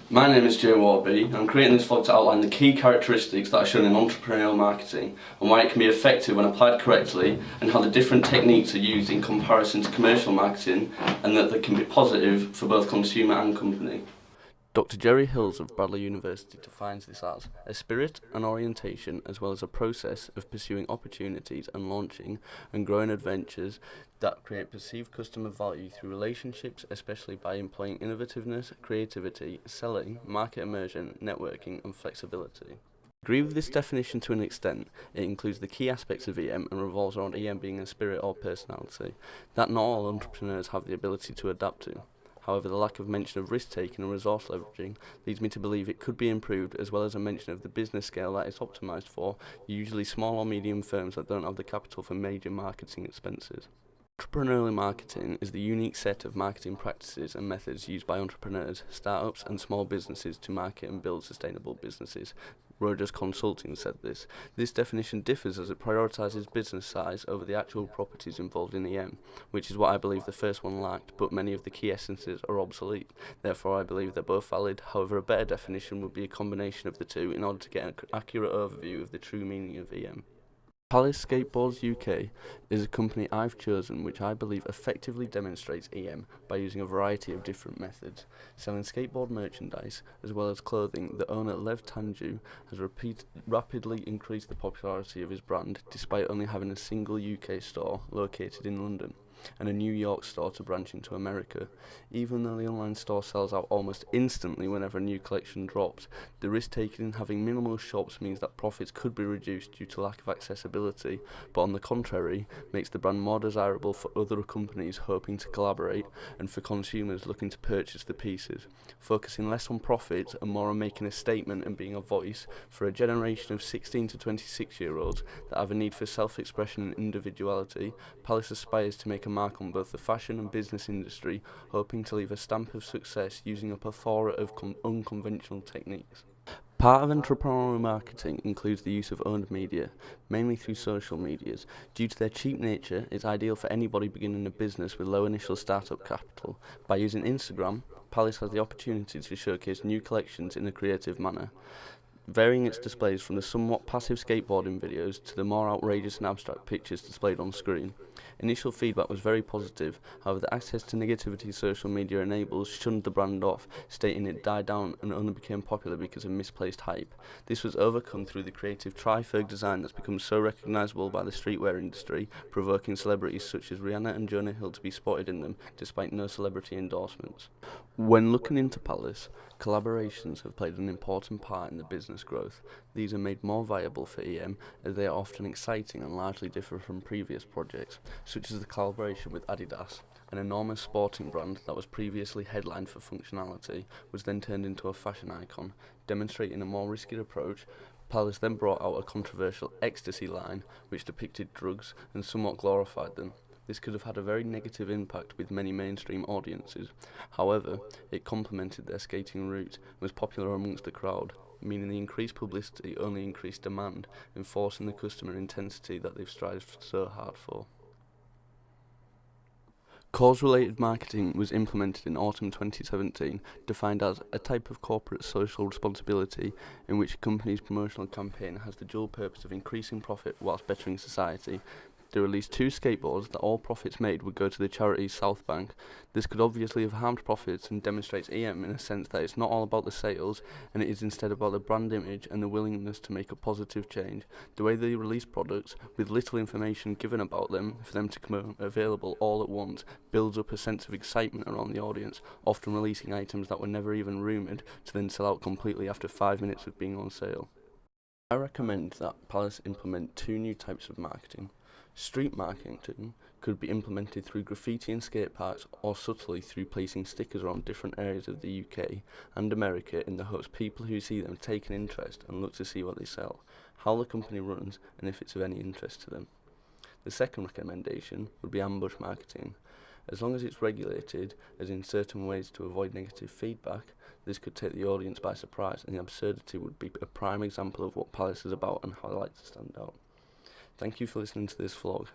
My name is Jay Warby. I'm creating this vlog to outline the key characteristics that are shown in entrepreneurial marketing and why it can be effective when applied correctly, and how the different techniques are used in comparison to commercial marketing, and that they can be positive for both consumer and company. Dr. Jerry Hills of Bradley University defines this as a spirit and orientation, as well as a process of pursuing opportunities and launching and growing adventures that create perceived customer value through relationships, especially by employing innovativeness, creativity, selling, market immersion, networking, and flexibility. I agree with this definition to an extent. It includes the key aspects of EM and revolves around EM being a spirit or personality that not all entrepreneurs have the ability to adapt to. However, the lack of mention of risk-taking and resource leveraging leads me to believe it could be improved, as well as a mention of the business scale that it's optimised for, usually small or medium firms that don't have the capital for major marketing expenses. Entrepreneurial marketing is the unique set of marketing practices and methods used by entrepreneurs, startups and small businesses to market and build sustainable businesses. Rogers Consulting said this. This definition differs as it prioritises business size over the actual properties involved in EM, which is what I believe the first one lacked, but many of the key essences are obsolete. Therefore, I believe they're both valid. However, a better definition would be a combination of the two in order to get an accurate overview of the true meaning of EM. Palace Skateboards UK is a company I've chosen which I believe effectively demonstrates EM by using a variety of different methods. Selling skateboard merchandise as well as clothing, the owner Lev Tanju has rapidly increased the popularity of his brand despite only having a single UK store located in London and a New York store to branch into America. Even though the online store sells out almost instantly whenever a new collection drops, the risk taken in having minimal shops means that profits could be reduced due to lack of accessibility, but on the contrary, makes the brand more desirable for other companies hoping to collaborate and for consumers looking to purchase the pieces. Focusing less on profits and more on making a statement and being a voice for a generation of 16 to 26-year-olds that have a need for self-expression and individuality, Palace aspires to make a mark on both the fashion and business industry, hoping to leave a stamp of success using a plethora of unconventional techniques. Part of entrepreneurial marketing includes the use of owned media, mainly through social medias. Due to their cheap nature, it's ideal for anybody beginning a business with low initial startup capital. By using Instagram, Palace has the opportunity to showcase new collections in a creative manner, varying its displays from the somewhat passive skateboarding videos to the more outrageous and abstract pictures displayed on screen. Initial feedback was very positive, however the access to negativity social media enables shunned the brand off, stating it died down and only became popular because of misplaced hype. This was overcome through the creative tri-ferg design that's become so recognisable by the streetwear industry, provoking celebrities such as Rihanna and Jonah Hill to be spotted in them, despite no celebrity endorsements. When looking into Palace, collaborations have played an important part in the business growth. These are made more viable for EM as they are often exciting and largely differ from previous projects, such as the collaboration with Adidas, an enormous sporting brand that was previously headlined for functionality, was then turned into a fashion icon. Demonstrating a more risky approach, Palace then brought out a controversial ecstasy line which depicted drugs and somewhat glorified them. This could have had a very negative impact with many mainstream audiences. However, it complemented their skating route and was popular amongst the crowd, meaning the increased publicity only increased demand, enforcing the customer intensity that they've strived so hard for. Cause-related marketing was implemented in autumn 2017, defined as a type of corporate social responsibility in which a company's promotional campaign has the dual purpose of increasing profit whilst bettering society. They released 2 skateboards that all profits made would go to the charity South Bank. This could obviously have harmed profits and demonstrates EM in a sense that it's not all about the sales, and it is instead about the brand image and the willingness to make a positive change. The way they release products, with little information given about them for them to become available all at once, builds up a sense of excitement around the audience, often releasing items that were never even rumoured to then sell out completely after 5 minutes of being on sale. I recommend that Palace implement 2 new types of marketing. Street marketing could be implemented through graffiti in skate parks or subtly through placing stickers around different areas of the UK and America in the hopes people who see them take an interest and look to see what they sell, how the company runs and if it's of any interest to them. The second recommendation would be ambush marketing. As long as it's regulated, as in certain ways to avoid negative feedback, this could take the audience by surprise, and the absurdity would be a prime example of what Palace is about and how I like to stand out. Thank you for listening to this vlog.